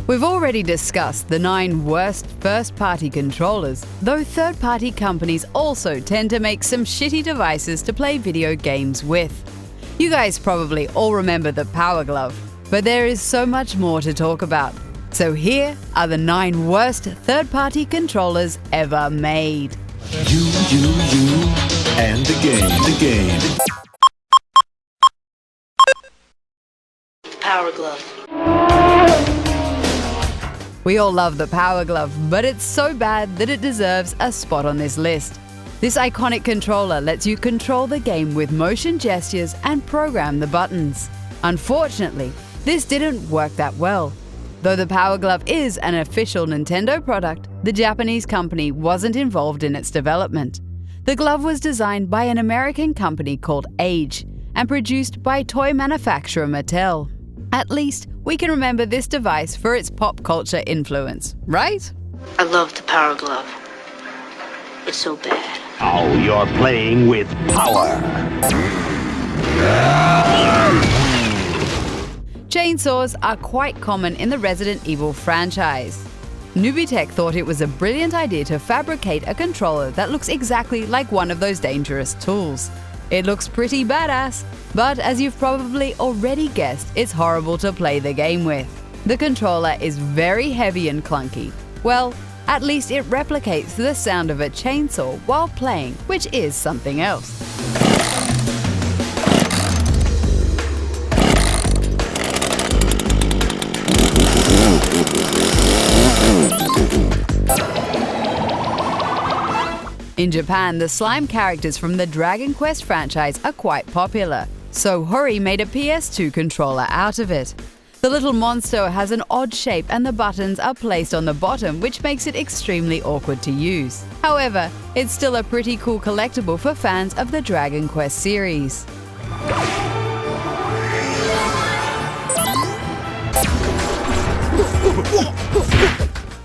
We've already discussed the 9 worst first-party controllers, though third-party companies also tend to make some shitty devices to play video games with. You guys probably all remember the PowerGlove, but there is so much more to talk about. So here are the 9 worst third-party controllers ever made. You, and the game. PowerGlove. We all love the PowerGlove, but it's so bad that it deserves a spot on this list. This iconic controller lets you control the game with motion gestures and program the buttons. Unfortunately, this didn't work that well. Though the PowerGlove is an official Nintendo product, the Japanese company wasn't involved in its development. The glove was designed by an American company called Age and produced by toy manufacturer Mattel. At least, we can remember this device for its pop culture influence, right? I love the PowerGlove. It's so bad. Oh, you're playing with power. Chainsaws are quite common in the Resident Evil franchise. Nubitech thought it was a brilliant idea to fabricate a controller that looks exactly like one of those dangerous tools. It looks pretty badass, but as you've probably already guessed, it's horrible to play the game with. The controller is very heavy and clunky. Well, at least it replicates the sound of a chainsaw while playing, which is something else. In Japan, the slime characters from the Dragon Quest franchise are quite popular, so Hori made a PS2 controller out of it. The little monster has an odd shape and the buttons are placed on the bottom, which makes it extremely awkward to use. However, it's still a pretty cool collectible for fans of the Dragon Quest series.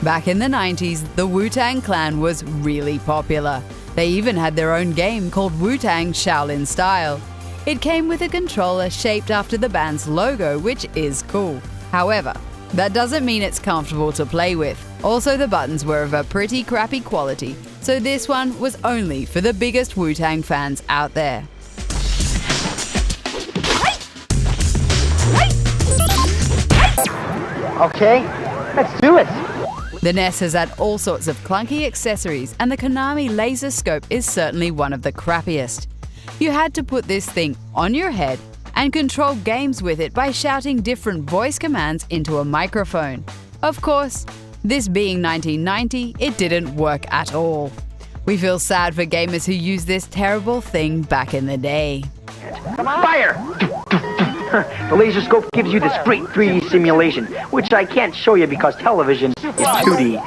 Back in the 90s, the Wu-Tang Clan was really popular. They even had their own game called Wu-Tang Shaolin Style. It came with a controller shaped after the band's logo, which is cool. However, that doesn't mean it's comfortable to play with. Also, the buttons were of a pretty crappy quality, so this one was only for the biggest Wu-Tang fans out there. Okay, let's do it! The NES has had all sorts of clunky accessories, and the Konami Laser Scope is certainly one of the crappiest. You had to put this thing on your head and control games with it by shouting different voice commands into a microphone. Of course, this being 1990, it didn't work at all. We feel sad for gamers who used this terrible thing back in the day. Fire! The laser scope gives you this great 3D simulation, which I can't show you because television is 2D.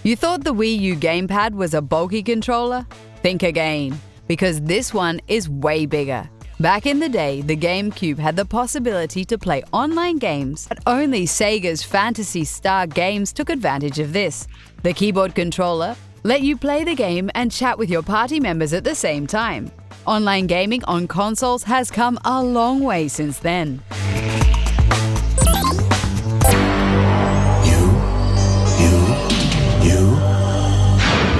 You thought the Wii U gamepad was a bulky controller? Think again, because this one is way bigger. Back in the day, the GameCube had the possibility to play online games, but only Sega's Phantasy Star Games took advantage of this. The keyboard controller let you play the game and chat with your party members at the same time. Online gaming on consoles has come a long way since then.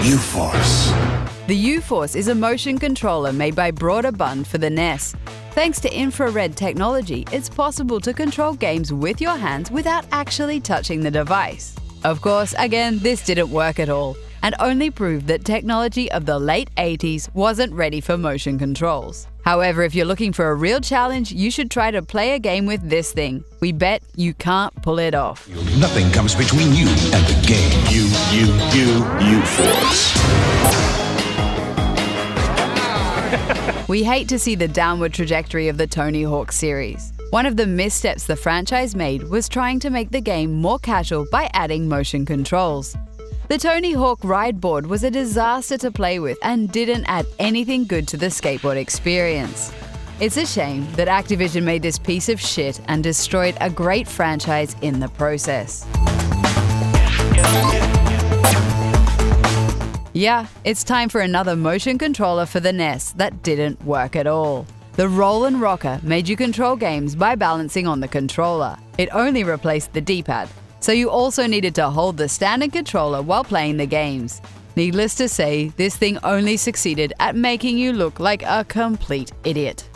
U-Force. The U-Force is a motion controller made by Broderbund for the NES. Thanks to infrared technology, it's possible to control games with your hands without actually touching the device. Of course, again, this didn't work at all, and only proved that technology of the late 80s wasn't ready for motion controls. However, if you're looking for a real challenge, you should try to play a game with this thing. We bet you can't pull it off. Nothing comes between you and the game. U-Force. We hate to see the downward trajectory of the Tony Hawk series. One of the missteps the franchise made was trying to make the game more casual by adding motion controls. The Tony Hawk ride board was a disaster to play with and didn't add anything good to the skateboard experience. It's a shame that Activision made this piece of shit and destroyed a great franchise in the process. Yeah, it's time for another motion controller for the NES that didn't work at all. The Roll and Rocker made you control games by balancing on the controller. It only replaced the D-pad, so you also needed to hold the standard controller while playing the games. Needless to say, this thing only succeeded at making you look like a complete idiot.